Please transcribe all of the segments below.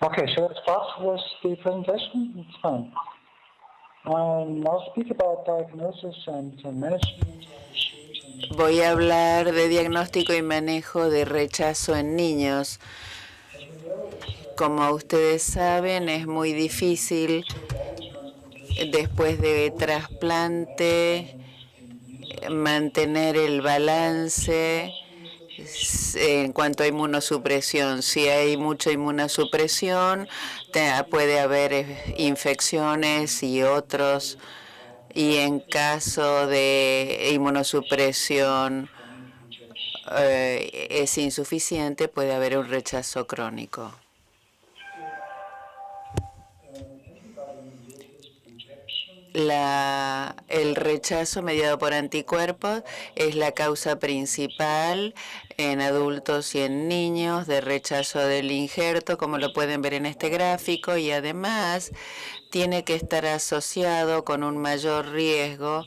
Okay, so let's start with the presentation. It's fine. I'll speak about diagnosis and management of issues. Voy a hablar de diagnóstico y manejo de rechazo en niños. Como ustedes saben, es muy difícil después de trasplante mantener el balance en cuanto a inmunosupresión. Si hay mucha inmunosupresión, puede haber infecciones y otros. Y en caso de inmunosupresión es insuficiente, puede haber un rechazo crónico. El rechazo mediado por anticuerpos es la causa principal en adultos y en niños de rechazo del injerto, como lo pueden ver en este gráfico, y además tiene que estar asociado con un mayor riesgo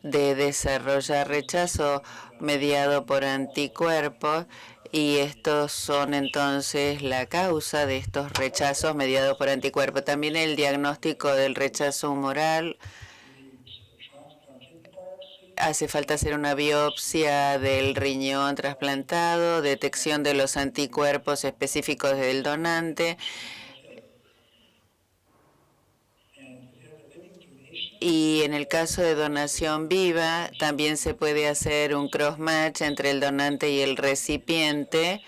de desarrollar rechazo mediado por anticuerpos, y estos son entonces la causa de estos rechazos mediados por anticuerpos. También el diagnóstico del rechazo humoral. Hace falta hacer una biopsia del riñón trasplantado, detección de los anticuerpos específicos del donante. Y en el caso de donación viva, también se puede hacer un cross-match entre el donante y el recipiente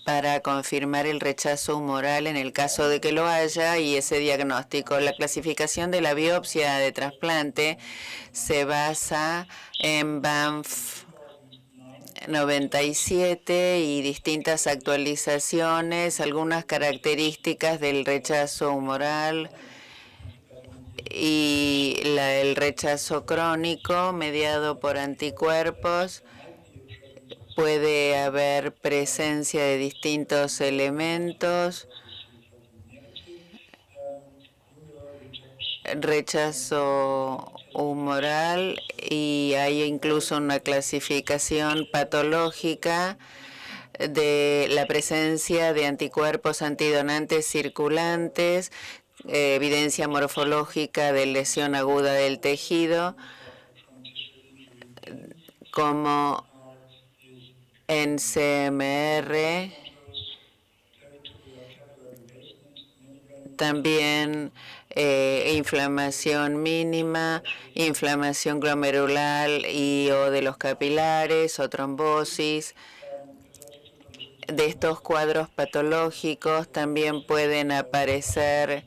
para confirmar el rechazo humoral en el caso de que lo haya y ese diagnóstico. La clasificación de la biopsia de trasplante se basa en Banff 97 y distintas actualizaciones, algunas características del rechazo humoral y el rechazo crónico mediado por anticuerpos. Puede haber presencia de distintos elementos, rechazo humoral, y hay incluso una clasificación patológica de la presencia de anticuerpos antidonantes circulantes, evidencia morfológica de lesión aguda del tejido, como en CMR, también inflamación mínima, inflamación glomerular y o de los capilares o trombosis. De estos cuadros patológicos también pueden aparecer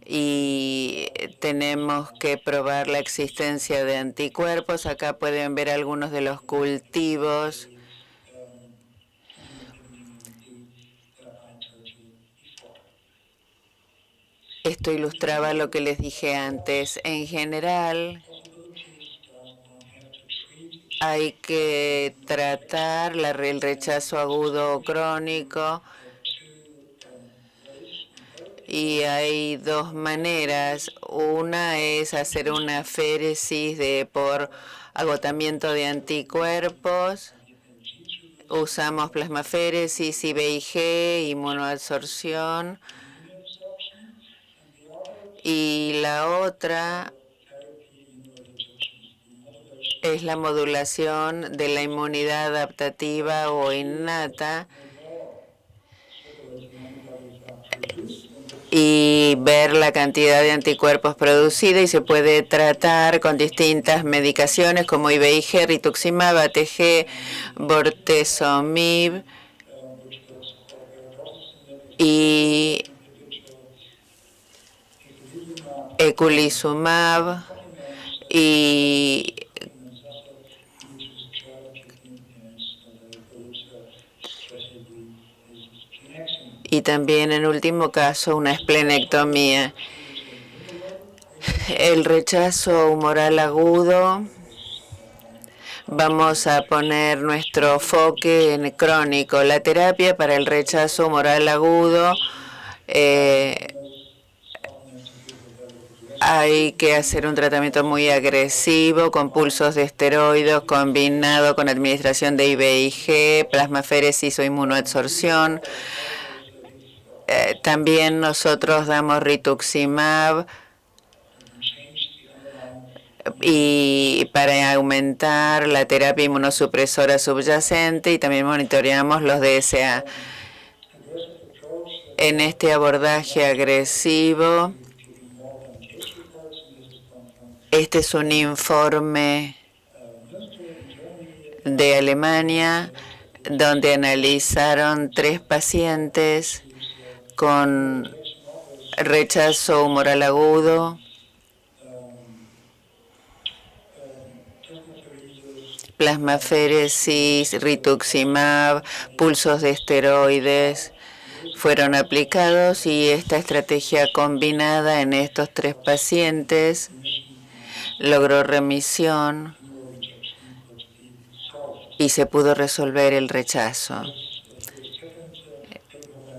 y tenemos que probar la existencia de anticuerpos. Acá pueden ver algunos de los cultivos. Esto ilustraba lo que les dije antes. En general, hay que tratar el rechazo agudo o crónico, y hay dos maneras. Una es hacer una féresis por agotamiento de anticuerpos. Usamos plasmaféresis, IVIG, inmunoabsorción. Y la otra es la modulación de la inmunidad adaptativa o innata y ver la cantidad de anticuerpos producida, y se puede tratar con distintas medicaciones como IVIG, rituximab, ATG, bortezomib y eculizumab, y también en último caso una esplenectomía. El rechazo humoral agudo, vamos a poner nuestro enfoque en crónico. La terapia para el rechazo humoral agudo hay que hacer un tratamiento muy agresivo con pulsos de esteroides combinado con administración de IVIG, plasmaféresis o inmunoabsorción. También nosotros damos rituximab y para aumentar la terapia inmunosupresora subyacente, y también monitoreamos los DSA. En este abordaje agresivo, este es un informe de Alemania donde analizaron 3 pacientes con rechazo humoral agudo, plasmaféresis, rituximab, pulsos de esteroides fueron aplicados, y esta estrategia combinada en estos 3 pacientes logró remisión y se pudo resolver el rechazo.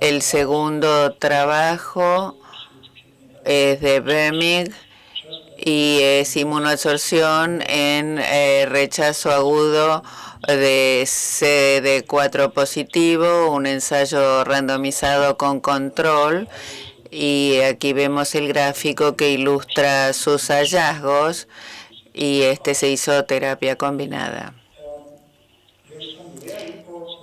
El segundo trabajo es de Bemig y es inmunoabsorción en rechazo agudo de CD4 positivo, un ensayo randomizado con control, y aquí vemos el gráfico que ilustra sus hallazgos, y se hizo terapia combinada.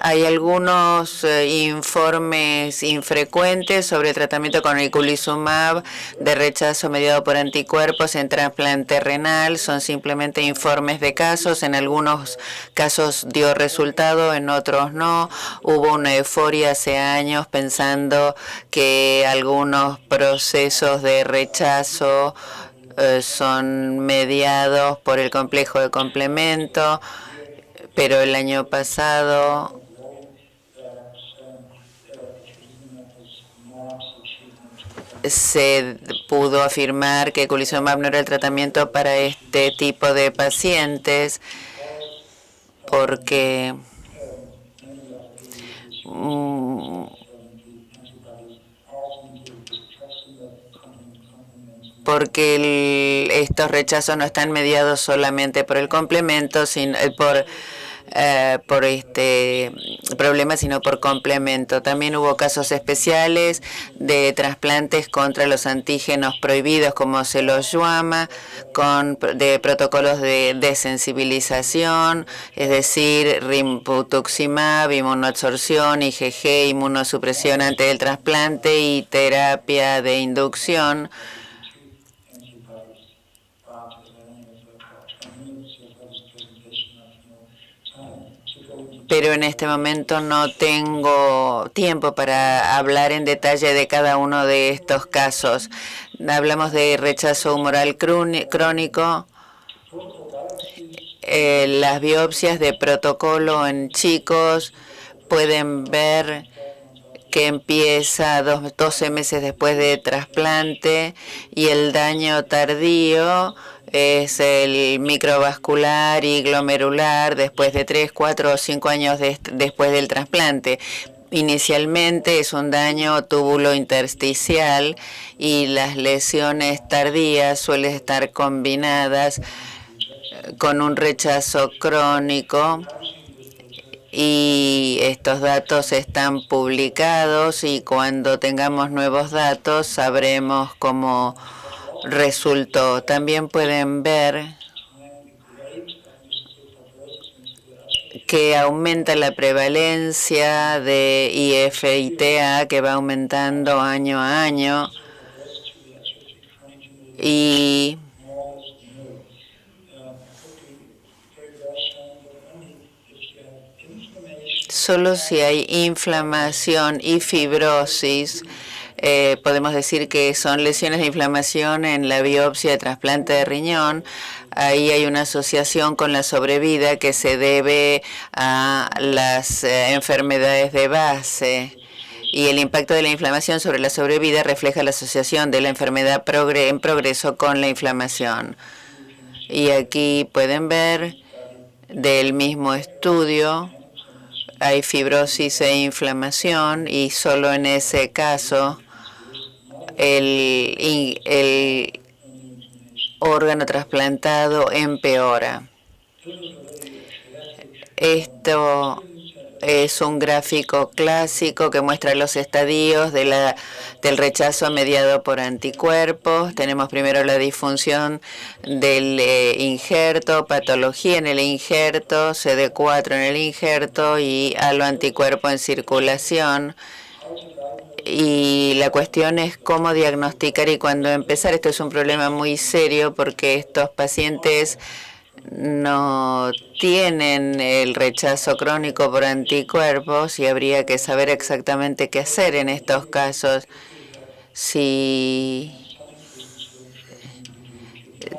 Hay algunos informes infrecuentes sobre el tratamiento con eculizumab de rechazo mediado por anticuerpos en trasplante renal. Son simplemente informes de casos. En algunos casos dio resultado, en otros no. Hubo una euforia hace años pensando que algunos procesos de rechazo son mediados por el complejo de complemento, pero el año pasado se pudo afirmar que eculizumab no era el tratamiento para este tipo de pacientes porque estos rechazos no están mediados solamente por el complemento, sino por este problema, sino por complemento. También hubo casos especiales de trasplantes contra los antígenos prohibidos como Selosuama, de protocolos de desensibilización, es decir, rituximab, inmunoabsorción, IgG, inmunosupresión antes del trasplante y terapia de inducción. Pero en este momento no tengo tiempo para hablar en detalle de cada uno de estos casos. Hablamos de rechazo humoral crónico. Las biopsias de protocolo en chicos pueden ver que empieza 12 meses después de trasplante, y el daño tardío es el microvascular y glomerular después de 3, 4 o 5 años después del trasplante. Inicialmente es un daño túbulo-intersticial, y las lesiones tardías suelen estar combinadas con un rechazo crónico, y estos datos están publicados, y cuando tengamos nuevos datos sabremos cómo resultó. También pueden ver que aumenta la prevalencia de IF-ITA, que va aumentando año a año, y solo si hay inflamación y fibrosis, podemos decir que son lesiones de inflamación en la biopsia de trasplante de riñón. Ahí hay una asociación con la sobrevida que se debe a las enfermedades de base. Y el impacto de la inflamación sobre la sobrevida refleja la asociación de la enfermedad en progreso con la inflamación. Y aquí pueden ver del mismo estudio, hay fibrosis e inflamación, y solo en ese caso el órgano trasplantado empeora. Esto es un gráfico clásico que muestra los estadios del rechazo mediado por anticuerpos. Tenemos primero la disfunción del injerto, patología en el injerto, CD4 en el injerto y aloanticuerpo en circulación. Y la cuestión es cómo diagnosticar y cuándo empezar. Esto es un problema muy serio porque estos pacientes no tienen el rechazo crónico por anticuerpos y habría que saber exactamente qué hacer en estos casos. Si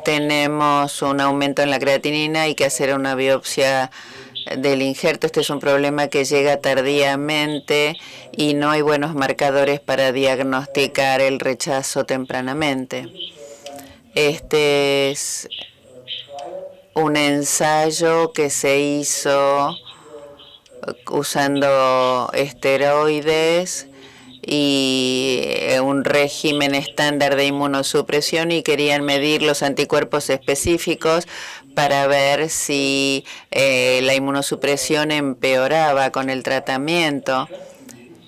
tenemos un aumento en la creatinina, hay que hacer una biopsia del injerto. Este es un problema que llega tardíamente y no hay buenos marcadores para diagnosticar el rechazo tempranamente. Este es un ensayo que se hizo usando esteroides y un régimen estándar de inmunosupresión y querían medir los anticuerpos específicos para ver si la inmunosupresión empeoraba con el tratamiento.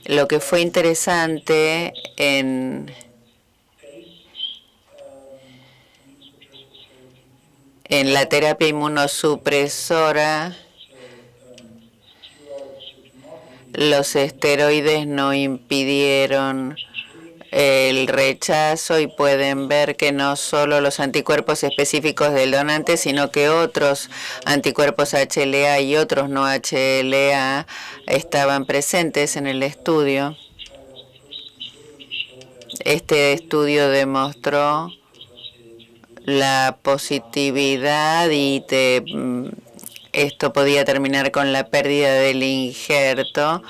Lo que fue interesante en la terapia inmunosupresora, los esteroides no impidieron el rechazo y pueden ver que no solo los anticuerpos específicos del donante, sino que otros anticuerpos HLA y otros no HLA estaban presentes en el estudio. Este estudio demostró la positividad y esto podía terminar con la pérdida del injerto.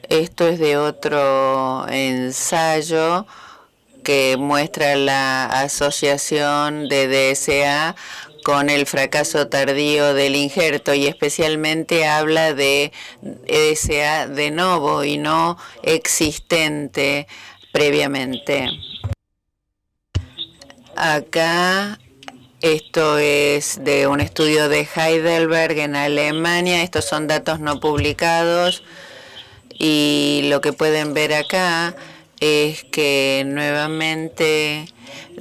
Esto es de otro ensayo que muestra la asociación de DSA con el fracaso tardío del injerto y especialmente habla de DSA de novo y no existente previamente. Acá esto es de un estudio de Heidelberg en Alemania. Estos son datos no publicados y lo que pueden ver acá es que nuevamente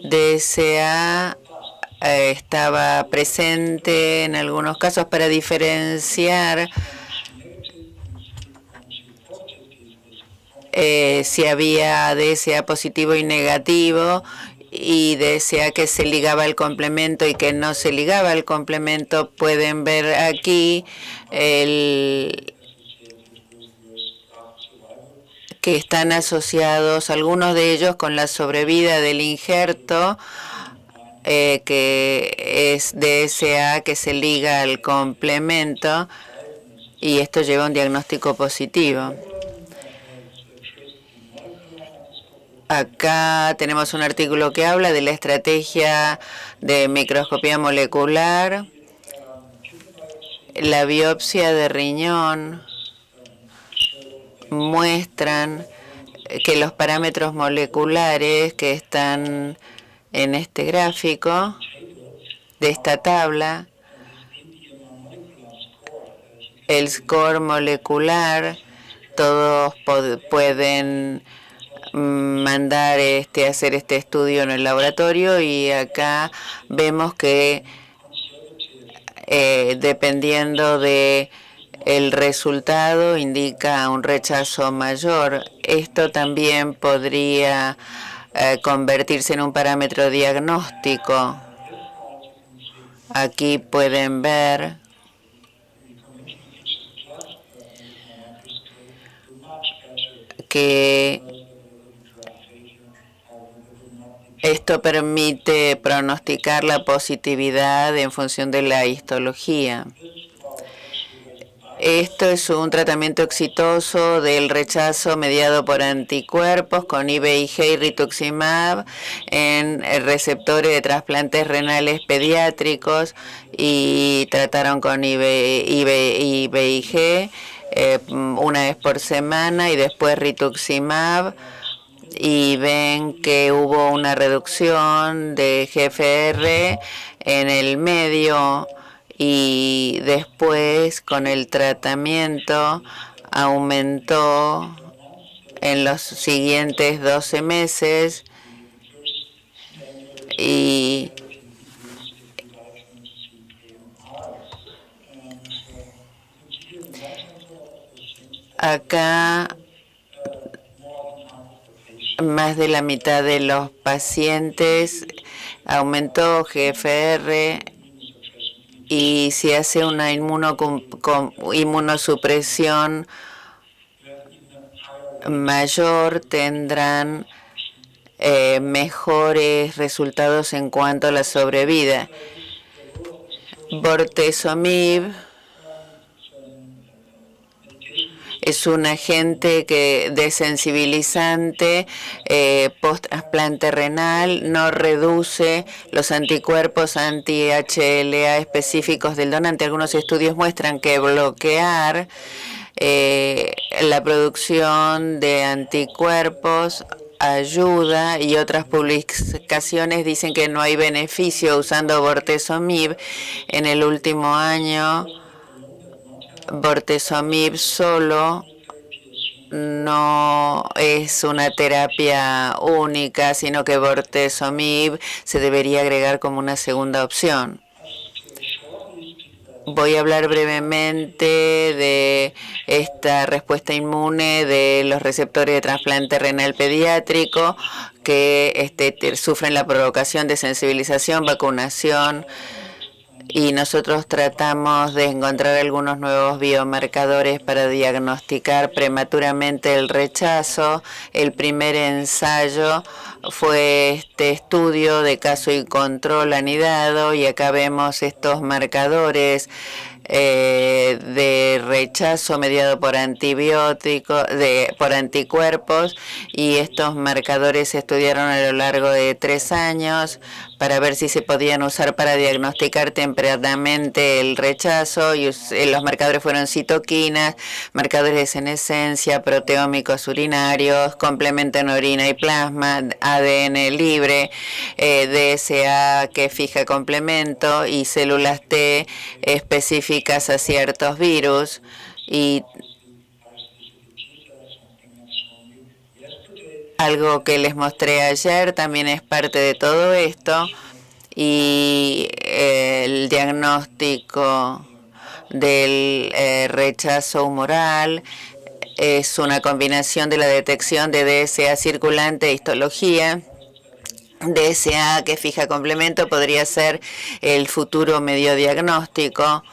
DSA estaba presente en algunos casos para diferenciar si había DSA positivo y negativo y DSA que se ligaba al complemento y que no se ligaba al complemento. Pueden ver aquí que están asociados algunos de ellos con la sobrevida del injerto, que es DSA que se liga al complemento y esto lleva a un diagnóstico positivo. Acá tenemos un artículo que habla de la estrategia de microscopía molecular, la biopsia de riñón. Muestran que los parámetros moleculares que están en este gráfico de esta tabla, el score molecular, todos pueden mandar hacer este estudio en el laboratorio y acá vemos que dependiendo de el resultado indica un rechazo mayor. Esto también podría convertirse en un parámetro diagnóstico. Aquí pueden ver que esto permite pronosticar la positividad en función de la histología. Esto es un tratamiento exitoso del rechazo mediado por anticuerpos con IVIG y rituximab en receptores de trasplantes renales pediátricos y trataron con IVIG una vez por semana y después rituximab, y ven que hubo una reducción de GFR en el medio, y después con el tratamiento aumentó en los siguientes 12 meses, y acá más de la mitad de los pacientes aumentó GFR, y si hace una inmunosupresión mayor tendrán mejores resultados en cuanto a la sobrevida. Bortezomib es un agente desensibilizante post-trasplante renal, no reduce los anticuerpos anti-HLA específicos del donante. Algunos estudios muestran que bloquear la producción de anticuerpos ayuda, y otras publicaciones dicen que no hay beneficio usando bortezomib. En el último año, bortezomib solo no es una terapia única, sino que bortezomib se debería agregar como una segunda opción. Voy a hablar brevemente de esta respuesta inmune de los receptores de trasplante renal pediátrico que sufren la provocación de sensibilización, vacunación, y nosotros tratamos de encontrar algunos nuevos biomarcadores para diagnosticar prematuramente el rechazo. El primer ensayo fue este estudio de caso y control anidado, y acá vemos estos marcadores de rechazo mediado por antibióticos, por anticuerpos, y estos marcadores se estudiaron a lo largo de 3 años para ver si se podían usar para diagnosticar tempranamente el rechazo, y los marcadores fueron citoquinas, marcadores de senescencia, proteómicos urinarios, complemento en orina y plasma, ADN libre, DSA que fija complemento, y células T específicas a ciertos virus. Y algo que les mostré ayer también es parte de todo esto, y el diagnóstico del rechazo humoral es una combinación de la detección de DSA circulante e histología. DSA que fija complemento podría ser el futuro medio diagnóstico.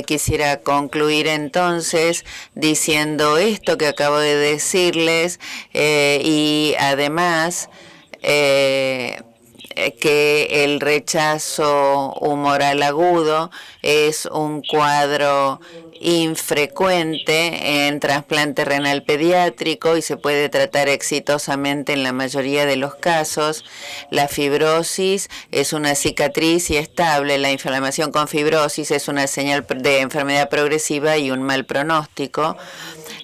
Quisiera concluir entonces diciendo esto que acabo de decirles, y además que el rechazo humoral agudo es un cuadro infrecuente en trasplante renal pediátrico y se puede tratar exitosamente en la mayoría de los casos. La fibrosis es una cicatriz y estable. La inflamación con fibrosis es una señal de enfermedad progresiva y un mal pronóstico.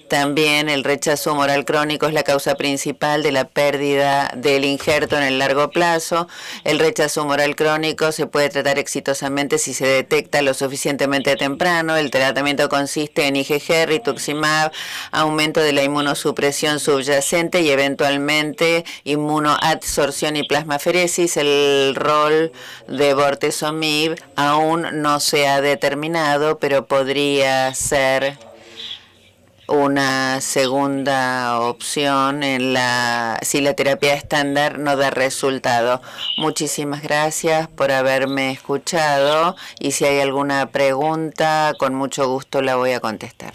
También el rechazo humoral crónico es la causa principal de la pérdida del injerto en el largo plazo. El rechazo humoral crónico se puede tratar exitosamente si se detecta lo suficientemente temprano. El tratamiento consiste en IgG, rituximab, aumento de la inmunosupresión subyacente y eventualmente inmunoadsorción y plasmaferesis. El rol de bortezomib aún no se ha determinado, pero podría ser una segunda opción si la terapia estándar no da resultado. Muchísimas gracias por haberme escuchado, y si hay alguna pregunta, con mucho gusto la voy a contestar.